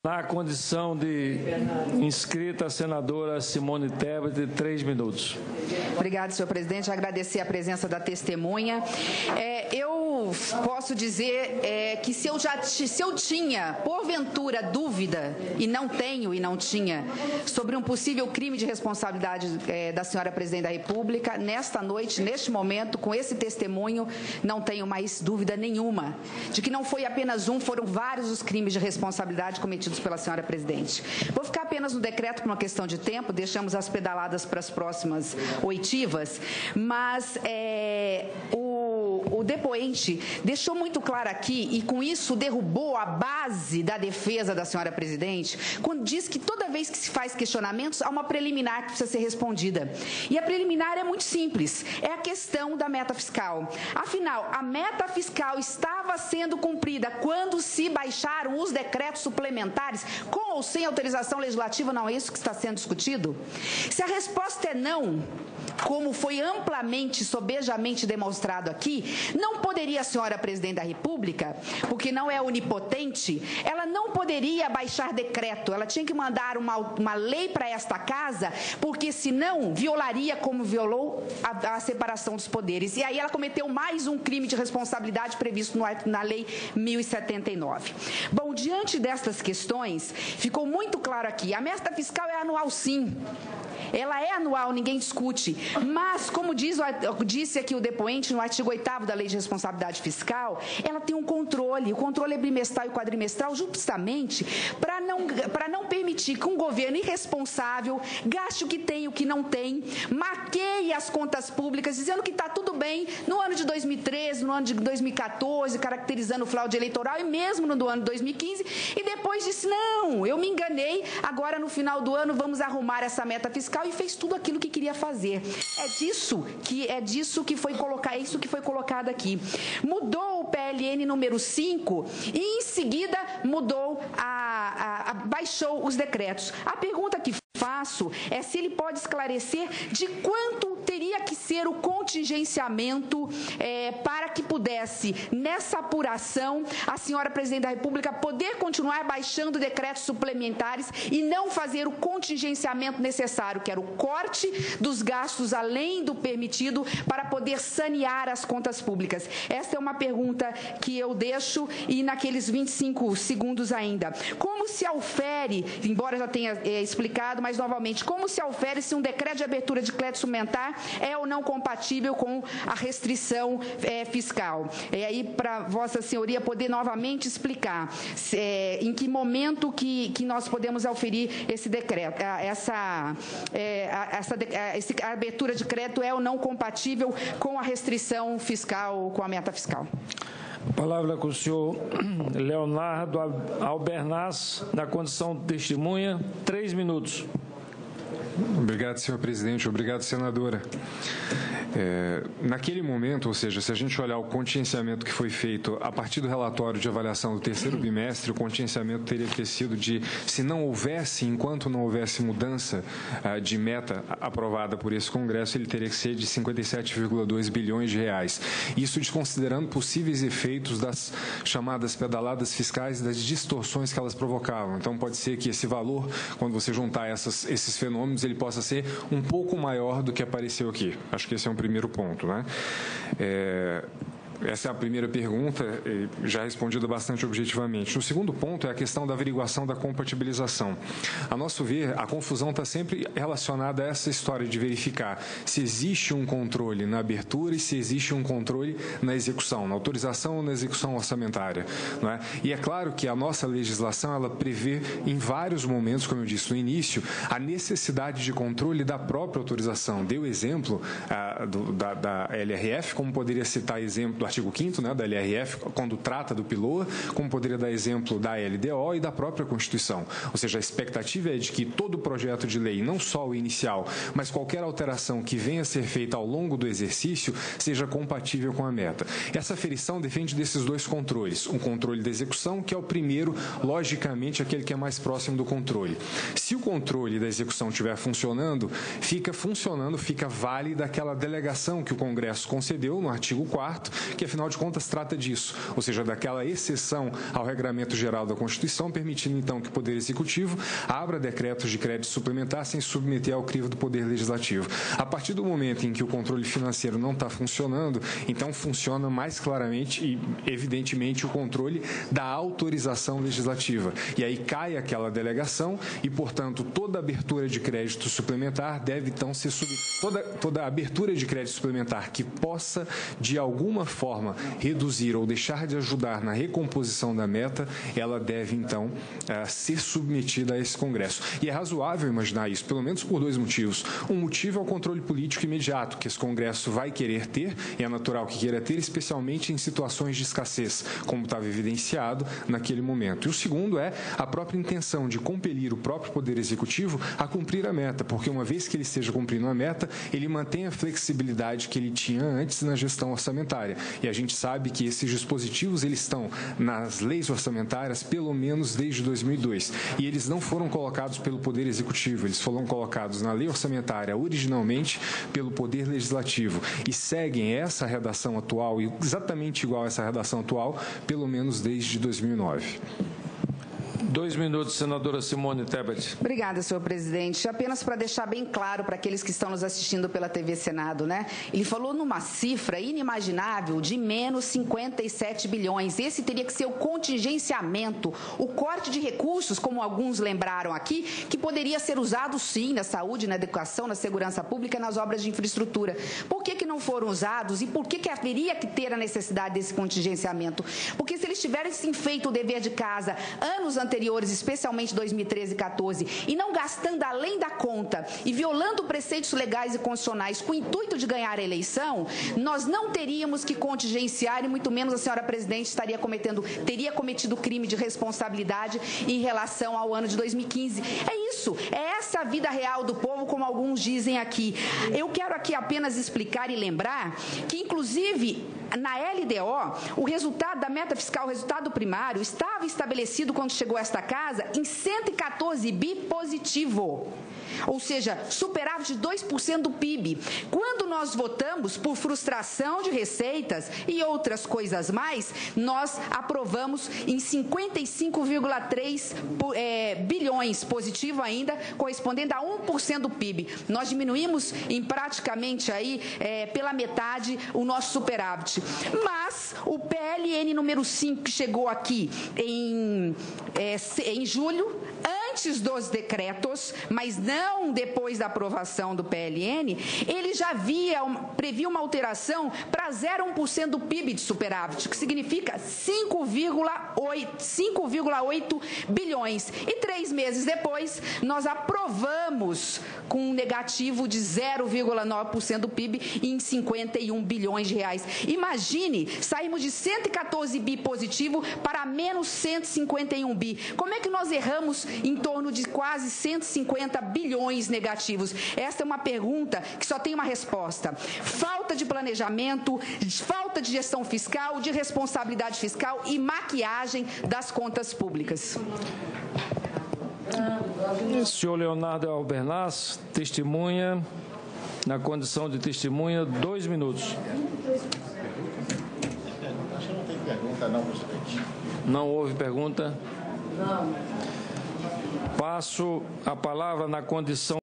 Na condição de inscrita, a senadora Simone Tebet, 3 minutos. Obrigada, senhor presidente. Agradecer a presença da testemunha. Eu posso dizer que se eu tinha, porventura, dúvida, e não tenho e não tinha, sobre um possível crime de responsabilidade da senhora presidente da República, nesta noite, neste momento, com esse testemunho, não tenho mais dúvida nenhuma de que não foi apenas um, foram vários os crimes de responsabilidade cometidos pela senhora presidente. Vou ficar apenas no decreto por uma questão de tempo, deixamos as pedaladas para as próximas oitivas, mas o depoente deixou muito claro aqui, e com isso derrubou a base da defesa da senhora presidente, quando diz que toda vez que se faz questionamentos, há uma preliminar que precisa ser respondida. E a preliminar é muito simples, é a questão da meta fiscal. Afinal, a meta fiscal estava sendo cumprida quando se baixaram os decretos suplementares, com ou sem autorização legislativa, não é isso que está sendo discutido? Se a resposta é não, como foi amplamente, sobejamente demonstrado aqui, não poderia a senhora presidente da República, porque não é onipotente, ela não poderia baixar decreto, ela tinha que mandar uma lei para esta casa, porque senão violaria, como violou, a separação dos poderes. E aí ela cometeu mais um crime de responsabilidade previsto na Lei 1079. Bom, diante destas questões, ficou muito claro aqui, a meta fiscal é anual sim. Ela é anual, ninguém discute, mas, como disse aqui o depoente, no artigo 8º da Lei de Responsabilidade Fiscal, ela tem um controle, o controle é bimestral e quadrimestral, justamente para não permitir que um governo irresponsável gaste o que tem e o que não tem, maqueie as contas públicas, dizendo que está tudo bem no ano de 2013, no ano de 2014, caracterizando fraude eleitoral, e mesmo no ano de 2015, e depois disse, não, eu me enganei, agora no final do ano vamos arrumar essa meta fiscal, e fez tudo aquilo que queria fazer. É disso que foi colocado aqui. Mudou o PLN número 5 e em seguida mudou baixou os decretos. A pergunta que faço é se ele pode esclarecer de quanto teria que ser o contingenciamento para que pudesse, nessa apuração, a senhora presidente da República poder continuar baixando decretos suplementares e não fazer o contingenciamento necessário, que era o corte dos gastos além do permitido para poder sanear as contas públicas. Essa é uma pergunta que eu deixo, e naqueles 25 segundos ainda. Como se aufere, embora já tenha explicado, mas novamente, como se aufere se um decreto de abertura de crédito suplementar é ou não compatível com a restrição fiscal? Aí, para Vossa Senhoria poder novamente explicar em que momento que nós podemos auferir esse decreto, essa abertura de crédito é ou não compatível com a restrição fiscal, com a meta fiscal. A palavra com o senhor Leonardo Albernaz, na condição de testemunha, 3 minutos. Obrigado, senhor presidente. Obrigado, senadora. Naquele momento, ou seja, se a gente olhar o contingenciamento que foi feito a partir do relatório de avaliação do terceiro bimestre, o contingenciamento teria que ter sido de, se não houvesse, enquanto não houvesse mudança de meta aprovada por esse Congresso, ele teria que ser de 57,2 bilhões de reais. Isso desconsiderando possíveis efeitos das chamadas pedaladas fiscais e das distorções que elas provocavam. Então, pode ser que esse valor, quando você juntar esses fenômenos, ele possa ser um pouco maior do que apareceu aqui. Acho que esse é um primeiro ponto, né? Essa é a primeira pergunta, já respondida bastante objetivamente. O segundo ponto é a questão da averiguação da compatibilização. A nosso ver, a confusão está sempre relacionada a essa história de verificar se existe um controle na abertura e se existe um controle na execução, na autorização ou na execução orçamentária, não é? E é claro que a nossa legislação, ela prevê em vários momentos, como eu disse no início, a necessidade de controle da própria autorização. Deu exemplo da LRF, como poderia citar exemplo do artigo 5º, né, da LRF, quando trata do PILOA, como poderia dar exemplo da LDO e da própria Constituição. Ou seja, a expectativa é de que todo projeto de lei, não só o inicial, mas qualquer alteração que venha a ser feita ao longo do exercício, seja compatível com a meta. Essa aferição defende desses dois controles. Um controle da execução, que é o primeiro, logicamente, aquele que é mais próximo do controle. Se o controle da execução estiver funcionando, fica válida aquela delegação que o Congresso concedeu no artigo 4º, que afinal de contas trata disso, ou seja, daquela exceção ao regramento geral da Constituição, permitindo então que o Poder Executivo abra decretos de crédito suplementar sem submeter ao crivo do Poder Legislativo. A partir do momento em que o controle financeiro não está funcionando, então funciona mais claramente e evidentemente o controle da autorização legislativa. E aí cai aquela delegação e, portanto, toda abertura de crédito suplementar deve então ser toda abertura de crédito suplementar que possa de alguma forma reduzir ou deixar de ajudar na recomposição da meta, ela deve então ser submetida a esse Congresso. E é razoável imaginar isso, pelo menos por dois motivos. Um motivo é o controle político imediato que esse Congresso vai querer ter, e é natural que queira ter, especialmente em situações de escassez, como estava evidenciado naquele momento. E o segundo é a própria intenção de compelir o próprio Poder Executivo a cumprir a meta, porque uma vez que ele esteja cumprindo a meta, ele mantém a flexibilidade que ele tinha antes na gestão orçamentária. E a gente sabe que esses dispositivos eles estão nas leis orçamentárias pelo menos desde 2002. E eles não foram colocados pelo Poder Executivo, eles foram colocados na lei orçamentária originalmente pelo Poder Legislativo e seguem essa redação atual, exatamente igual a essa redação atual, pelo menos desde 2009. 2 minutos, senadora Simone Tebet. Obrigada, senhor presidente. Apenas para deixar bem claro para aqueles que estão nos assistindo pela TV Senado, né? Ele falou numa cifra inimaginável de menos 57 bilhões. Esse teria que ser o contingenciamento, o corte de recursos, como alguns lembraram aqui, que poderia ser usado sim na saúde, na educação, na segurança pública, nas obras de infraestrutura. Por que não foram usados e por que haveria que ter a necessidade desse contingenciamento? Porque se eles tivessem feito o dever de casa anos anteriores, especialmente 2013 e 2014, e não gastando além da conta e violando preceitos legais e constitucionais com o intuito de ganhar a eleição, nós não teríamos que contingenciar e muito menos a senhora presidente teria cometido crime de responsabilidade em relação ao ano de 2015. É isso, é essa a vida real do povo, como alguns dizem aqui. Eu quero aqui apenas explicar e lembrar que, inclusive, na LDO, o resultado da meta fiscal, o resultado primário, estava estabelecido quando chegou a esta casa em 114 bi positivo. Ou seja, superávit de 2% do PIB. Quando nós votamos por frustração de receitas e outras coisas mais, nós aprovamos em 55,3 bilhões positivo ainda, correspondendo a 1% do PIB. Nós diminuímos em praticamente aí pela metade o nosso superávit. Mas o PLN número 5, que chegou aqui em julho, antes dos decretos, mas não depois da aprovação do PLN, ele já previa uma alteração para 0,1% do PIB de superávit, que significa 5,8 bilhões. E 3 meses depois, nós aprovamos com um negativo de 0,9% do PIB em 51 bilhões de reais. Imagine, saímos de 114 bi positivo para menos 151 bi. Como é que nós erramos em torno de quase 150 bilhões negativos? Esta é uma pergunta que só tem uma resposta. Falta de planejamento, falta de gestão fiscal, de responsabilidade fiscal e maquiagem das contas públicas. Senhor Leonardo Albernaz, testemunha, na condição de testemunha, 2 minutos. Acho que não tem pergunta, não, presidente. Não houve pergunta? Não. Passo a palavra na condição